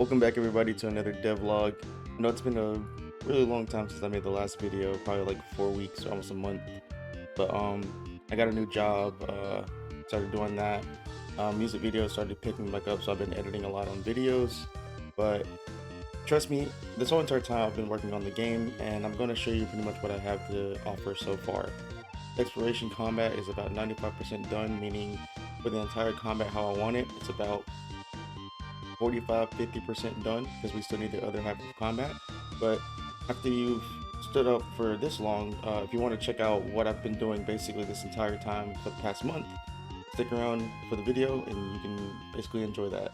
Welcome back everybody to another devlog. I know it's been a really long time since I made the last video, probably like 4 weeks or almost a month. But I got a new job, started doing that. Music videos started picking back up, so I've been editing a lot on videos. But trust me, this whole entire time I've been working on the game, and I'm going to show you pretty much what I have to offer so far. Exploration combat is about 95% done, meaning for the entire combat how I want it, it's about 45-50% done because we still need the other half of combat. But after you've stood up for this long, if you want to check out what I've been doing basically this entire time for the past month, stick around for the video and you can basically enjoy that.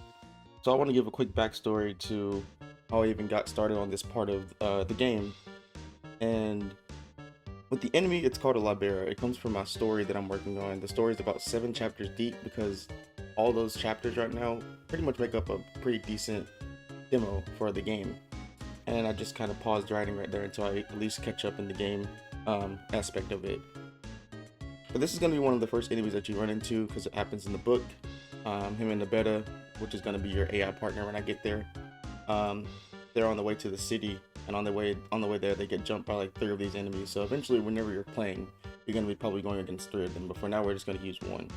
So I want to give a quick backstory to how I even got started on this part of the game. And with the enemy, it's called a Libera. It comes from my story that I'm working on. The story is about 7 chapters deep because all those chapters right now pretty much make up a pretty decent demo for the game. And I just kind of paused writing right there until I at least catch up in the game aspect of it. But this is going to be one of the first enemies that you run into because it happens in the book. Him and the beta, which is going to be your AI partner when I get there. They're on the way to the city, and on the way there they get jumped by like 3 of these enemies. So eventually whenever you're playing, you're going to be probably going against 3 of them, but for now we're just going to use 1.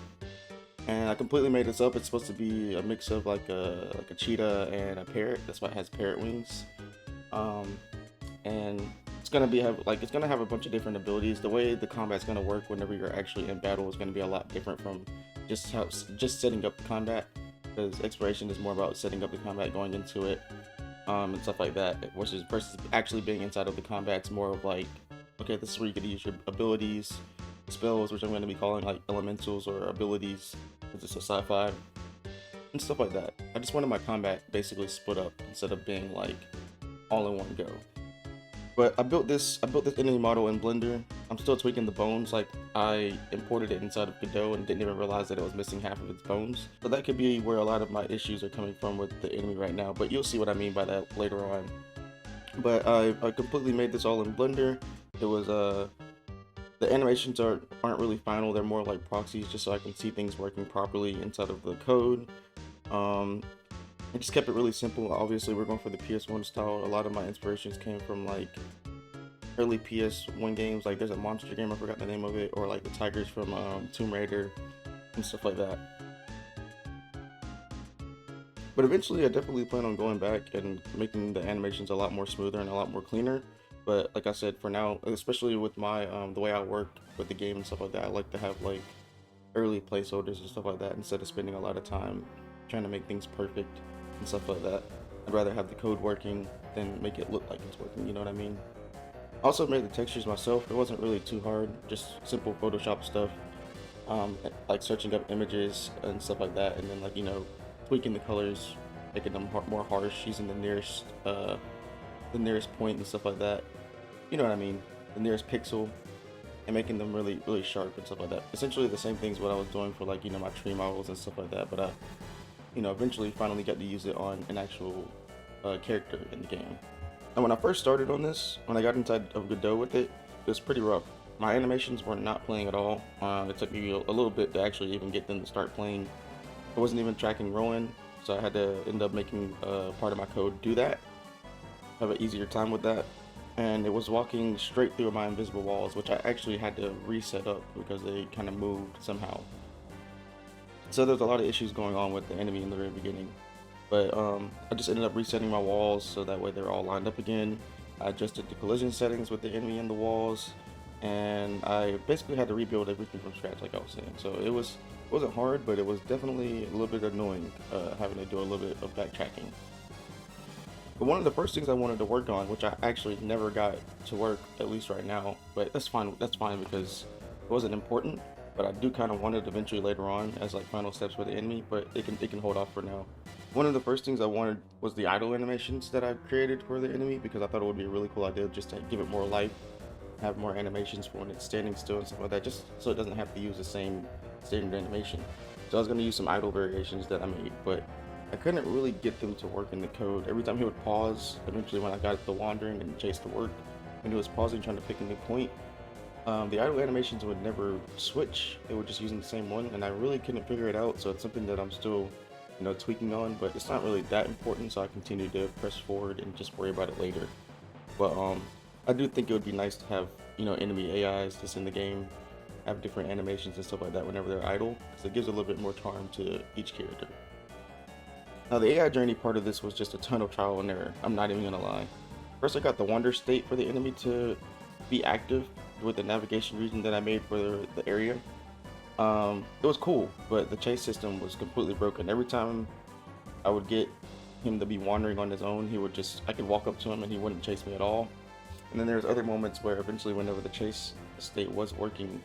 And I completely made this up. It's supposed to be a mix of like a cheetah and a parrot. That's why it has parrot wings. And it's gonna have a bunch of different abilities. The way the combat's gonna work whenever you're actually in battle is gonna be a lot different from just setting up the combat. Because exploration is more about setting up the combat, going into it, and stuff like that. Versus actually being inside of the combat, it's more of like, okay, this is where you get to use your abilities, spells, which I'm going to be calling like elementals or abilities, because it's a sci-fi, and stuff like that. I just wanted my combat basically split up instead of being like all in one go. But I built this enemy model in Blender. I'm still tweaking the bones. Like, I imported it inside of Godot and didn't even realize that it was missing half of its bones. So that could be where a lot of my issues are coming from with the enemy right now, but you'll see what I mean by that later on. But I completely made this all in Blender. It was the animations aren't really final. They're more like proxies, just so I can see things working properly inside of the code. I just kept it really simple. Obviously we're going for the PS1 style. A lot of my inspirations came from like early PS1 games. Like there's a monster game, I forgot the name of it, or like the tigers from Tomb Raider and stuff like that. But eventually I definitely plan on going back and making the animations a lot more smoother and a lot more cleaner. But like I said, for now, especially with my the way I work with the game and stuff like that, I like to have like early placeholders and stuff like that instead of spending a lot of time trying to make things perfect and stuff like that. I'd rather have the code working than make it look like it's working, you know what I mean? I also made the textures myself. It wasn't really too hard, just simple Photoshop stuff, like searching up images and stuff like that, and then like, you know, tweaking the colors, making them more harsh, using the nearest point and stuff like that. You know what I mean? The nearest pixel, and making them really sharp and stuff like that. Essentially the same things what I was doing for like, you know, my tree models and stuff like that, but you know, eventually finally got to use it on an actual character in the game. And when I first started on this, when I got inside of Godot with it, it was pretty rough. My animations were not playing at all. It took me a little bit to actually even get them to start playing. I wasn't even tracking Rowan, so I had to end up making part of my code do that. Have an easier time with that. And it was walking straight through my invisible walls, which I actually had to reset up because they kind of moved somehow. So there's a lot of issues going on with the enemy in the very beginning. But I just ended up resetting my walls so that way they're all lined up again. I adjusted the collision settings with the enemy and the walls, and I basically had to rebuild everything from scratch, like I was saying. So it wasn't hard, but it was definitely a little bit annoying having to do a little bit of backtracking. But one of the first things I wanted to work on, which I actually never got to work, at least right now, but that's fine because it wasn't important. But I do kind of want it eventually later on as like final steps for the enemy, but it can hold off for now. One of the first things I wanted was the idle animations that I created for the enemy, because I thought it would be a really cool idea just to give it more life, have more animations for when it's standing still and stuff like that, just so it doesn't have to use the same standard animation. So I was going to use some idle variations that I made, but I couldn't really get them to work in the code. Every time he would pause, eventually when I got the wandering and chase to work, and he was pausing trying to pick a new point, the idle animations would never switch. They were just using the same one, and I really couldn't figure it out. So it's something that I'm still tweaking on, but it's not really that important, so I continue to press forward and just worry about it later. But I do think it would be nice to have enemy AIs just in the game, have different animations and stuff like that whenever they're idle, because it gives a little bit more charm to each character. Now the AI journey part of this was just a ton of trial and error. I'm not even gonna lie. First, I got the wander state for the enemy to be active with the navigation region that I made for the area. It was cool, but the chase system was completely broken. Every time I would get him to be wandering on his own, I could walk up to him and he wouldn't chase me at all. And then there's other moments where eventually whenever the chase state was working,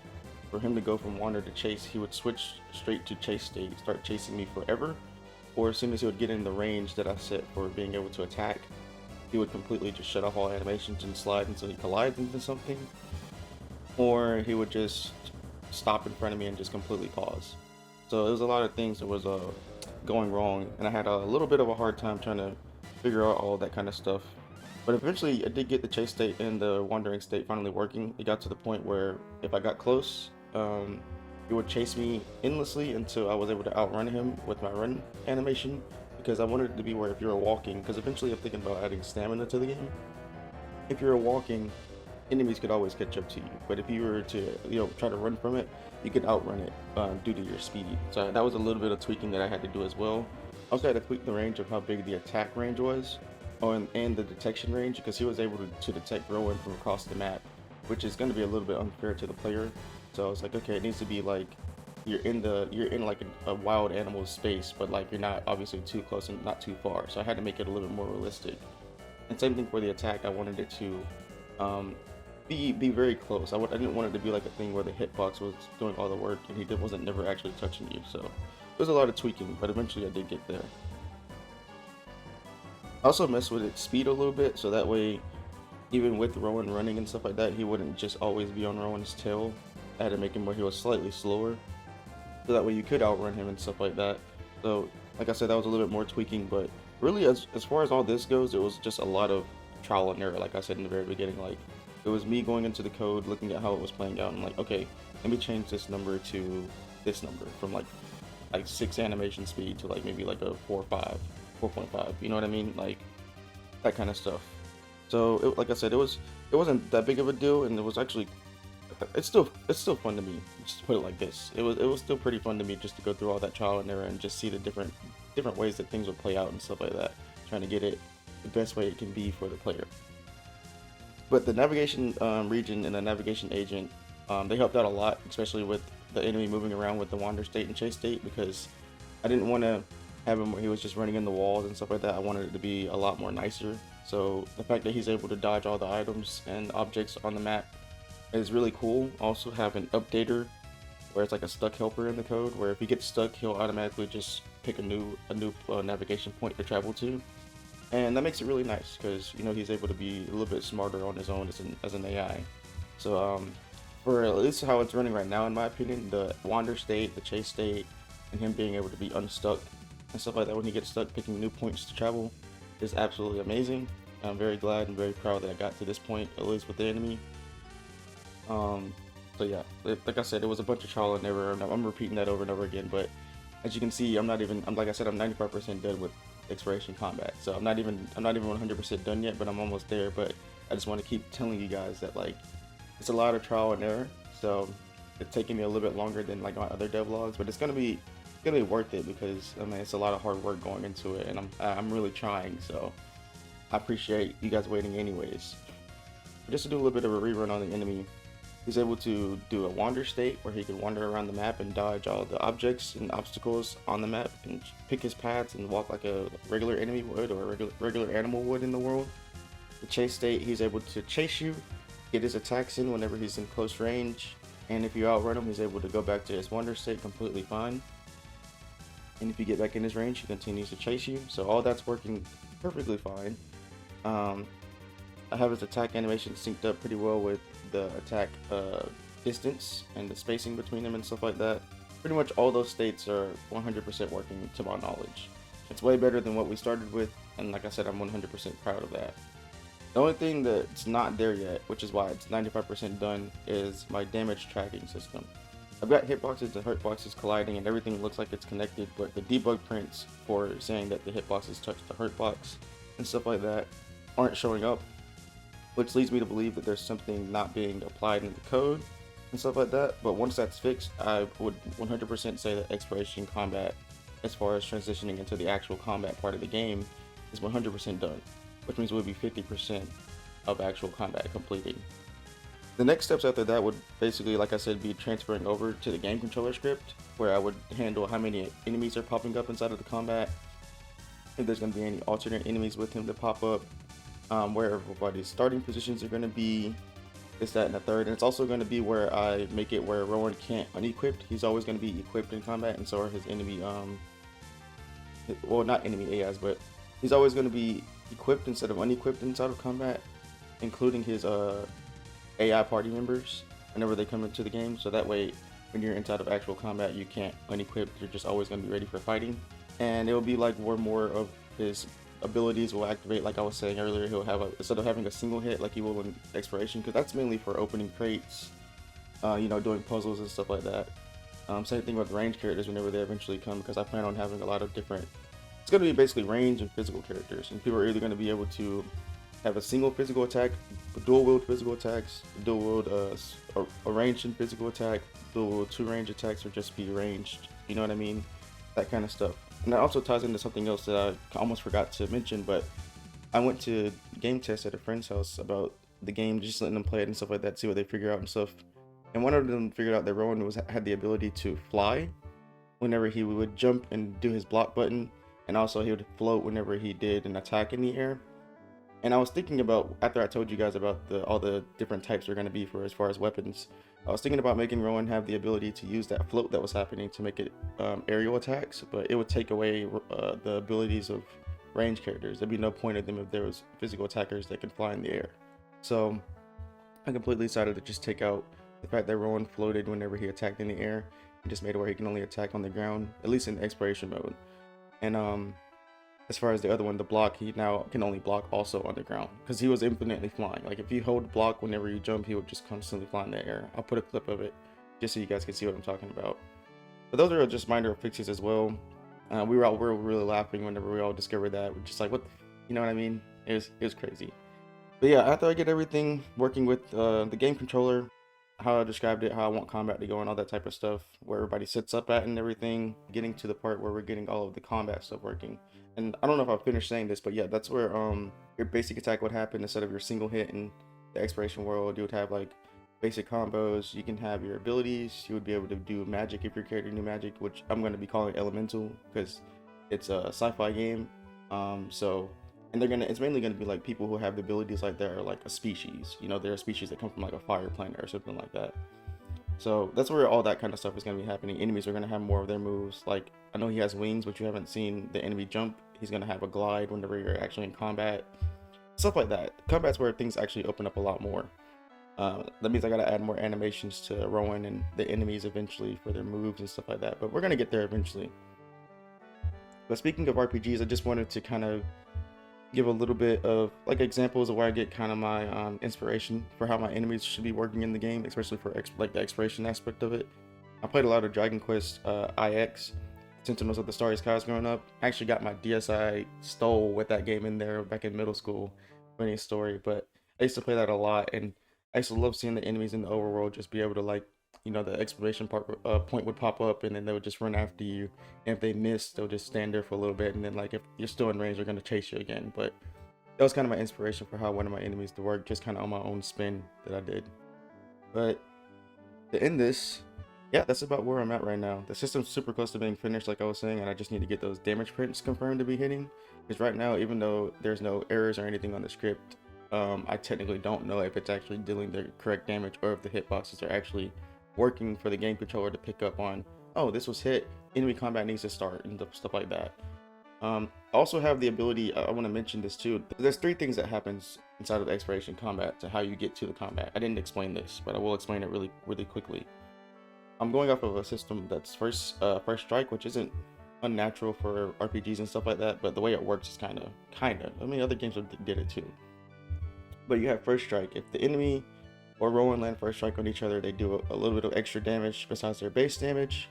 for him to go from wander to chase, he would switch straight to chase state, start chasing me forever. Or as soon as he would get in the range that I set for being able to attack, he would completely just shut off all animations and slide until he collides into something. Or he would just stop in front of me and just completely pause. So there was a lot of things that was going wrong, and I had a little bit of a hard time trying to figure out all that kind of stuff. But eventually I did get the chase state and the wandering state finally working. It got to the point where if I got close, he would chase me endlessly until I was able to outrun him with my run animation, because I wanted it to be where if you were walking, because eventually I'm thinking about adding stamina to the game. If you were walking, enemies could always catch up to you, but if you were to try to run from it, you could outrun it due to your speed. So that was a little bit of tweaking that I had to do as well. I also had to tweak the range of how big the attack range was, and the detection range, because he was able to detect Rowan from across the map, which is going to be a little bit unfair to the player. So I was like, okay, it needs to be like you're in like a wild animal space, but like you're not obviously too close and not too far. So I had to make it a little bit more realistic. And same thing for the attack. I wanted it to be very close. I didn't want it to be like a thing where the hitbox was doing all the work and he wasn't never actually touching you. So there's a lot of tweaking, but eventually I did get there. I also messed with its speed a little bit, so that way, even with Rowan running and stuff like that, he wouldn't just always be on Rowan's tail. I had to make him where he was slightly slower, so that way you could outrun him and stuff like that. So, like I said, that was a little bit more tweaking, but really, as far as all this goes, it was just a lot of trial and error. Like I said in the very beginning, like it was me going into the code, looking at how it was playing out, and like, okay, let me change this number to this number from like 6 animation speed to like maybe like a 4 or 5, 4.5. You know what I mean? Like that kind of stuff. So, like I said, it wasn't that big of a deal, and it was actually it's still fun to me. Just to put it like this, it was still pretty fun to me just to go through all that trial and error and just see the different ways that things would play out and stuff like that, trying to get it the best way it can be for the player. But the navigation region and the navigation agent, they helped out a lot, especially with the enemy moving around with the wander state and chase state, because I didn't want to have him where he was just running in the walls and stuff like that. I wanted it to be a lot more nicer. So the fact that he's able to dodge all the items and objects on the map is really cool. Also have an updater where it's like a stuck helper in the code, where if he gets stuck, he'll automatically just pick a new navigation point to travel to, and that makes it really nice because he's able to be a little bit smarter on his own as an AI. So for at least how it's running right now, in my opinion, the wander state, the chase state, and him being able to be unstuck and stuff like that when he gets stuck, picking new points to travel, is absolutely amazing. I'm very glad and very proud that I got to this point, at least with the enemy. So yeah, like I said, it was a bunch of trial and error. I'm repeating that over and over again, but as you can see, I'm like I said, I'm 95% done with exploration combat. So I'm not even 100% done yet, but I'm almost there. But I just want to keep telling you guys that like it's a lot of trial and error. So it's taking me a little bit longer than like my other devlogs, but it's gonna be worth it, because I mean it's a lot of hard work going into it, and I'm really trying. So I appreciate you guys waiting anyways. Just to do a little bit of a rerun on the enemy, he's able to do a wander state where he can wander around the map and dodge all the objects and obstacles on the map and pick his paths and walk like a regular enemy would, or a regular animal would in the world. The chase state, he's able to chase you, get his attacks in whenever he's in close range, and if you outrun him, he's able to go back to his wander state completely fine. And if you get back in his range, he continues to chase you. So all that's working perfectly fine. I have his attack animation synced up pretty well with the attack distance and the spacing between them and stuff like that. Pretty much all those states are 100% working to my knowledge. It's way better than what we started with, and like I said, I'm 100% proud of that. The only thing that's not there yet, which is why it's 95% done, is my damage tracking system. I've got hitboxes and hurtboxes colliding and everything looks like it's connected, but the debug prints for saying that the hitboxes touch the hurtbox and stuff like that aren't showing up, which leads me to believe that there's something not being applied in the code and stuff like that. But once that's fixed, I would 100% say that exploration combat, as far as transitioning into the actual combat part of the game, is 100% done, which means it would be 50% of actual combat completing. The next steps after that would basically, like I said, be transferring over to the game controller script, where I would handle how many enemies are popping up inside of the combat, if there's going to be any alternate enemies with him to pop up, where everybody's starting positions are going to be, this, that, and the third. And it's also going to be where I make it where Rowan can't unequip. He's always going to be equipped in combat, and so are his enemy, well, not enemy AIs, but he's always going to be equipped instead of unequipped inside of combat, including his AI party members whenever they come into the game, so that way when you're inside of actual combat you can't unequip, you're just always going to be ready for fighting. And it'll be like where more of his abilities will activate, like I was saying earlier. He'll have instead of having a single hit like he will in exploration, because that's mainly for opening crates, doing puzzles and stuff like that. Same thing with range characters whenever they eventually come, because I plan on having a lot of different, it's going to be basically range and physical characters, and people are either going to be able to have a single physical attack, dual wield physical attacks, dual wield a ranged and physical attack, dual wield 2 range attacks, or just be ranged, you know what I mean? That kind of stuff. And that also ties into something else that I almost forgot to mention, but I went to game test at a friend's house about the game, just letting them play it and stuff like that, see what they figure out and stuff. And one of them figured out that Rowan had the ability to fly whenever he would jump and do his block button, and also he would float whenever he did an attack in the air. And I was thinking about, after I told you guys about all the different types they're going to be for as far as weapons, I was thinking about making Rowan have the ability to use that float that was happening to make it aerial attacks, but it would take away the abilities of range characters. There'd be no point of them if there was physical attackers that can fly in the air. So I completely decided to just take out the fact that Rowan floated whenever he attacked in the air, and just made it where he can only attack on the ground, at least in exploration mode. And as far as the other one, the block, he now can only block also on the ground, because he was infinitely flying. Like if you hold block whenever you jump, he would just constantly fly in the air. I'll put a clip of it just so you guys can see what I'm talking about. But those are just minor fixes as well. We were really laughing whenever we all discovered that. We're just like, what, you know what I mean? It was crazy. But yeah, after I get everything working with the game controller, how I described it, how I want combat to go and all that type of stuff, where everybody sits up at and everything, getting to the part where we're getting all of the combat stuff working. And I don't know if I'll finish saying this, but yeah, that's where your basic attack would happen. Instead of your single hit in the exploration world, you would have like basic combos. You can have your abilities. You would be able to do magic if your character knew magic, which I'm going to be calling elemental because it's a sci-fi game. And it's mainly gonna be like people who have the abilities like that are like a species. They're a species that come from like a fire planet or something like that. So that's where all that kind of stuff is gonna be happening. Enemies are gonna have more of their moves. Like I know he has wings, but you haven't seen the enemy jump. He's gonna have a glide whenever you're actually in combat. Stuff like that. Combat's where things actually open up a lot more. That means I gotta add more animations to Rowan and the enemies eventually for their moves and stuff like that. But we're gonna get there eventually. But speaking of RPGs, I just wanted to kind of give a little bit of like examples of where I get kind of my inspiration for how my enemies should be working in the game, especially for like the exploration aspect of it. I played a lot of Dragon Quest IX, Sentinels of the Starry Skies growing up. I actually got my DSi stole with that game in there back in middle school. Funny story, but I used to play that a lot, and I used to love seeing the enemies in the overworld just be able to like, the exclamation point would pop up, and then they would just run after you. And if they missed, they'll just stand there for a little bit, and then like if you're still in range, they're gonna chase you again. But that was kind of my inspiration for how one of my enemies to work, just kind of on my own spin that I did. But to end this, yeah, that's about where I'm at right now. The system's super close to being finished, like I was saying, and I just need to get those damage prints confirmed to be hitting. Because right now, even though there's no errors or anything on the script, I technically don't know if it's actually dealing the correct damage or if the hitboxes are actually working for the game controller to pick up on, oh, this was hit, enemy combat needs to start, and stuff like that. I also have the ability, I want to mention this too, there's 3 things that happens inside of the exploration combat to how you get to the combat. I didn't explain this, but I will explain it really quickly. I'm going off of a system that's first strike, which isn't unnatural for RPGs and stuff like that, but the way it works is kind of, I mean, other games did it too. But you have first strike. If the enemy or Rowan land first strike on each other, they do a little bit of extra damage besides their base damage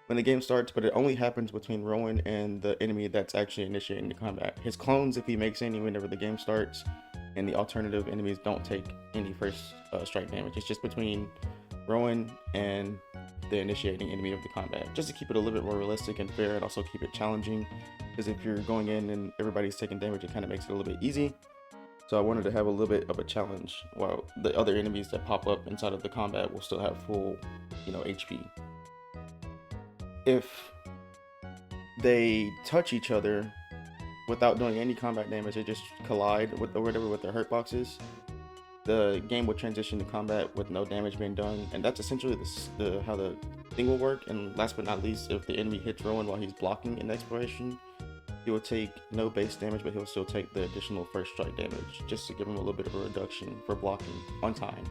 when the game starts, but it only happens between Rowan and the enemy that's actually initiating the combat. His clones, if he makes any whenever the game starts, and the alternative enemies don't take any first strike damage. It's just between Rowan and the initiating enemy of the combat, just to keep it a little bit more realistic and fair, and also keep it challenging, because if you're going in and everybody's taking damage, it kind of makes it a little bit easy. So I wanted to have a little bit of a challenge, while the other enemies that pop up inside of the combat will still have full, HP. If they touch each other without doing any combat damage, they just collide with or whatever with their hurt boxes, the game will transition to combat with no damage being done, and that's essentially how the thing will work. And last but not least, if the enemy hits Rowan while he's blocking in exploration, he will take no base damage, but he'll still take the additional first strike damage, just to give him a little bit of a reduction for blocking on time.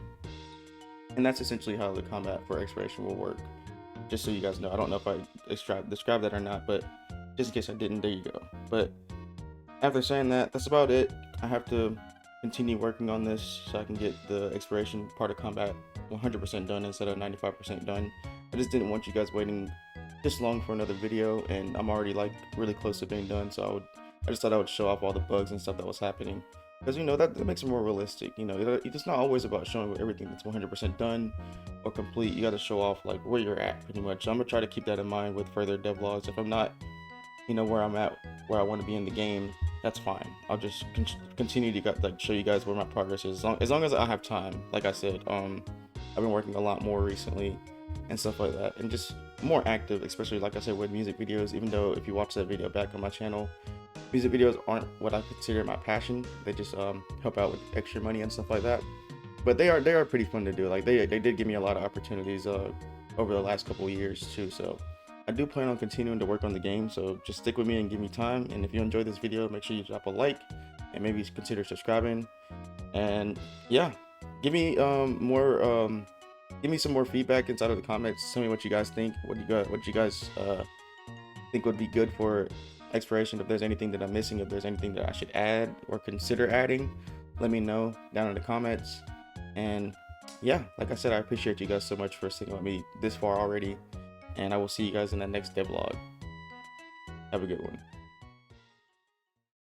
And that's essentially how the combat for exploration will work. Just so you guys know, I don't know if I described that or not, but just in case I didn't, there you go. But after saying that, that's about it. I have to continue working on this so I can get the exploration part of combat 100% done instead of 95% done. I just didn't want you guys waiting this long for another video, and I'm already like really close to being done, so I just thought I would show off all the bugs and stuff that was happening, because that makes it more realistic. It's not always about showing everything that's 100% done or complete. You got to show off like where you're at pretty much. So I'm gonna try to keep that in mind with further devlogs. If I'm not where I'm at, where I want to be in the game, that's fine. I'll just continue to show you guys where my progress is, as long as I have time. Like I said, I've been working a lot more recently and stuff like that, and just more active, especially like I said with music videos. Even though if you watch that video back on my channel, music videos aren't what I consider my passion. They just help out with extra money and stuff like that. But they are pretty fun to do. Like they did give me a lot of opportunities over the last couple of years too. So I do plan on continuing to work on the game, so just stick with me and give me time. And if you enjoyed this video, make sure you drop a like and maybe consider subscribing. And yeah, give me some more feedback inside of the comments. Tell me what you guys think. What you guys think would be good for exploration. If there's anything that I'm missing, if there's anything that I should add or consider adding, let me know down in the comments. And yeah, like I said, I appreciate you guys so much for sticking with me this far already. And I will see you guys in the next devlog. Have a good one.